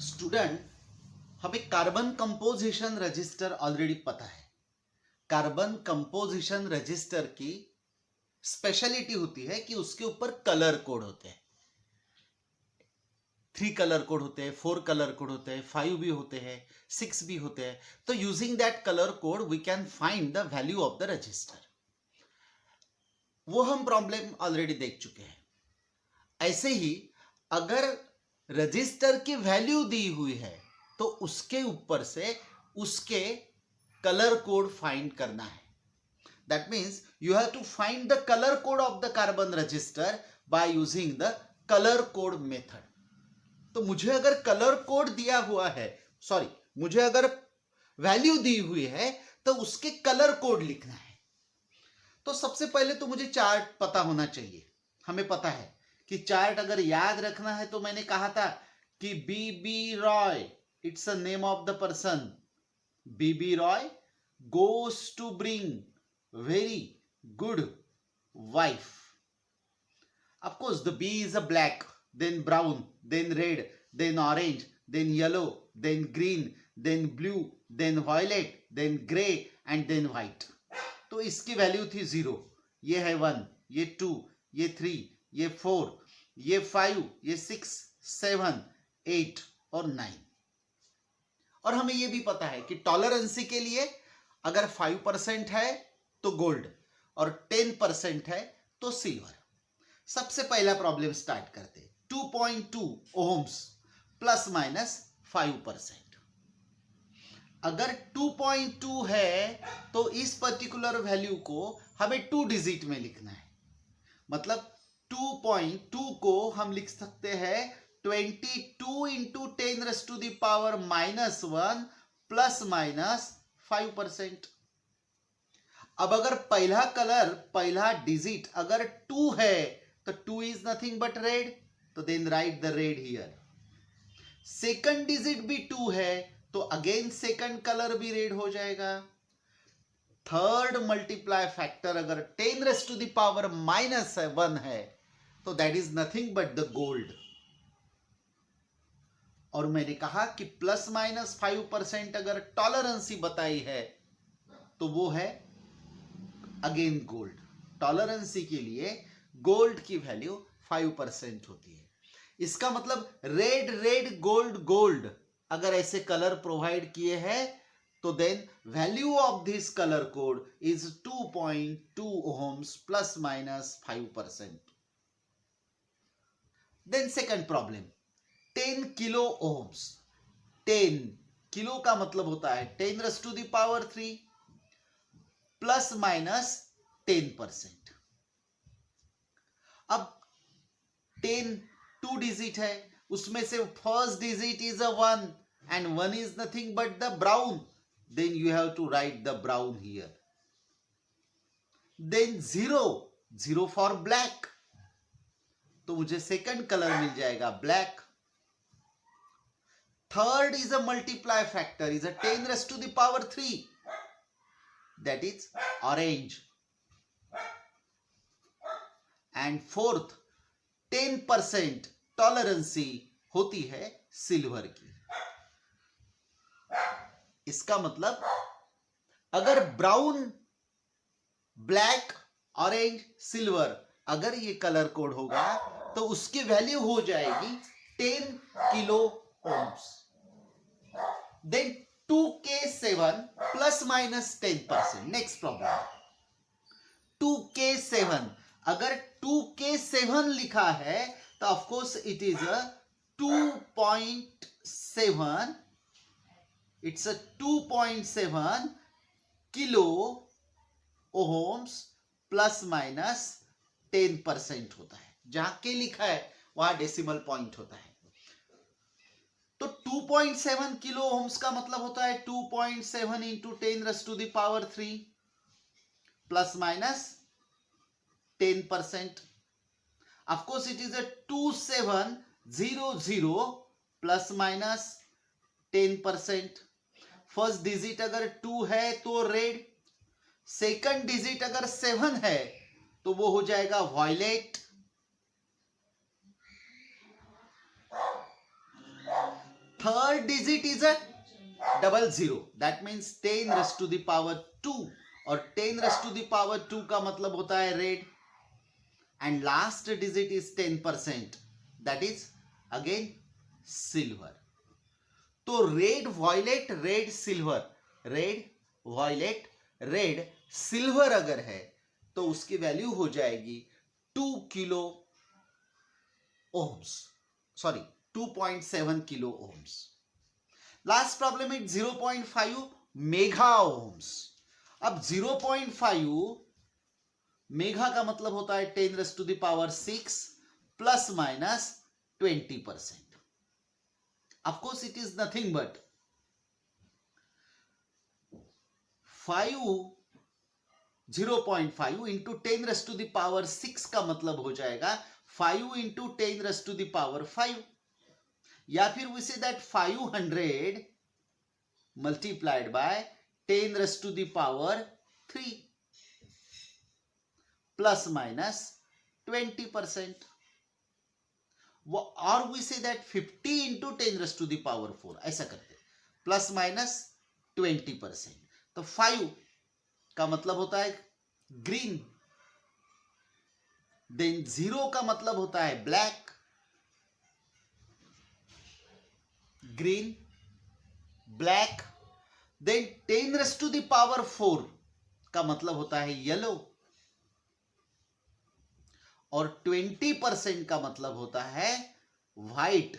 Student, हमें carbon composition register already पता है। कार्बन कंपोजिशन रजिस्टर की स्पेशलिटी होती है कि उसके ऊपर कलर कोड होते हैं। 3 कलर कोड होते हैं, 4 कलर कोड होते हैं, 5 भी होते हैं, 6 भी होते हैं। तो using that colour code we can find the value of the register. वो हम प्रॉब्लम ऑलरेडी देख चुके हैं। ऐसे ही अगर रजिस्टर की वैल्यू दी हुई है तो उसके ऊपर से उसके कलर कोड फाइंड करना है। That means you have to find the colour code of the carbon register by using the colour code method. तो मुझे अगर कलर कोड दिया हुआ है, मुझे अगर वैल्यू दी हुई है तो उसके कलर कोड लिखना है। तो सबसे पहले तो मुझे चार्ट पता होना चाहिए। हमें पता है कि चार्ट अगर याद रखना है तो मैंने कहा था कि BB Roy, it's a name of the person, BB Roy goes to bring very good wife. Of course, the B is a black, then brown, then red, then orange, then yellow, then green, then blue, then violet, then gray and then white. तो इसकी value थी 0, ये है 1, ये 2, ये 3, ये 4, ये 5, ये 6, 7, 8 और 9। और हमें ये भी पता है कि टॉलरेंसी के लिए अगर 5% है तो गोल्ड और 10% है तो सिल्वर। सबसे पहला प्रॉब्लम स्टार्ट करते। 2.2 ओम्स प्लस माइनस 5%। अगर 2.2 है तो इस पर्टिकुलर वैल्यू को हमें 2 डिजिट में लिखना है। मतलब 2.2 को हम लिख सकते हैं 22 इंटू 10⁻⁻1 प्लस माइनस 5%। अब अगर पहला डिजिट अगर 2 है तो 2 इज नथिंग बट रेड, तो then write the red here. Second digit भी 2 है तो अगेन सेकंड कलर भी रेड हो जाएगा। थर्ड मल्टीप्लाई फैक्टर अगर 10⁻⁻1 है तो that is nothing but the gold. और मैंने कहा कि प्लस माइनस 5% अगर टॉलरेंसी बताई है तो वो है अगेन गोल्ड। टॉलरेंसी के लिए गोल्ड की वैल्यू 5% होती है। इसका मतलब रेड रेड गोल्ड गोल्ड अगर ऐसे कलर प्रोवाइड किए हैं तो then value of this colour code is 2.2 ohms plus minus 5%। Then second problem 10 kilo ohms. 10 kilo का मतलब होता है 10⁻³ प्लस माइनस 10%। अब 10 2 डिजिट है, उसमें से first digit is a 1 and 1 is nothing but the brown, then you have to write the brown here. Then 0 for black, तो मुझे सेकंड कलर मिल जाएगा black. Third is a multiply factor is a 10⁻³ that is orange, and fourth 10% टॉलरेंसी होती है silver की। इसका मतलब अगर brown black orange silver अगर ये कलर कोड होगा तो उसकी वैल्यू हो जाएगी 10 kilo ohms. Then 2K7 plus minus 10%। Next problem 2K7 अगर 2K7 लिखा है तो of course it is a 2.7, it's a 2.7 kilo ohms plus minus 10% होता है। जहां के लिखा है वहां डेसिमल पॉइंट होता है। तो 2.7 किलो ओम्स का मतलब होता है 2.7 into 10⁻³ plus minus 10%। Of course it is a 2700 plus minus 10%। First digit अगर 2 है तो रेड, सेकंड डिजिट अगर 7 है तो वो हो जाएगा violet, third digit is a double zero, that means 10 raise to the power 2, और 10 रेज़ टू द पावर 2 का मतलब होता है red, and last digit is 10%, that is again silver. तो red, violet, red, silver, red, violet, red, silver अगर है तो उसकी वैल्यू हो जाएगी 2 kilo ohms, sorry 2.7 kilo ohms. Last problem is 0.5 mega ohms. अब 0.5 मेगा का मतलब होता है 10 raise to the power 6 plus minus 20%. Of course, it is nothing but 0.5 into 10 raise to the power 6 का मतलब हो जाएगा 5 into 10 raise to the power 5, या फिर we say that 500 multiplied by 10 raise to the power 3 plus minus 20%, और we say that 50 into 10 raise to the power 4, ऐसा करते plus minus 20%. तो 5 का मतलब होता है ग्रीन, देन 0 का मतलब होता है black, green, black, then 10 raise to the power 4 का मतलब होता है येलो, और 20% का मतलब होता है व्हाइट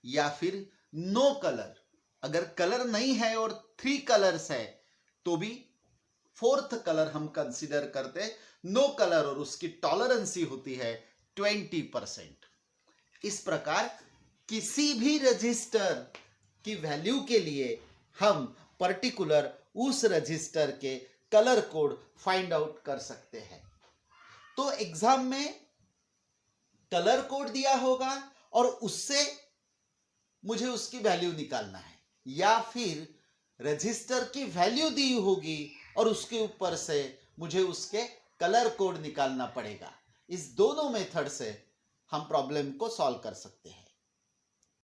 या फिर नो कलर. अगर कलर नहीं है और 3 कलर्स है तो भी फोर्थ कलर हम कंसीडर करते नो कलर, और उसकी टॉलरेंसी होती है 20%. इस प्रकार किसी भी रजिस्टर की वैल्यू के लिए हम पर्टिकुलर उस रजिस्टर के कलर कोड फाइंड आउट कर सकते हैं. तो एग्जाम में कलर कोड दिया होगा और उससे मुझे उसकी वैल्यू निकालना है, या फिर रजिस्टर की वैल्यू दी होगी और उसके ऊपर से मुझे उसके कलर कोड निकालना पड़ेगा. इस दोनों मेथड से हम प्रॉब्लम को सॉल्व कर सकते हैं.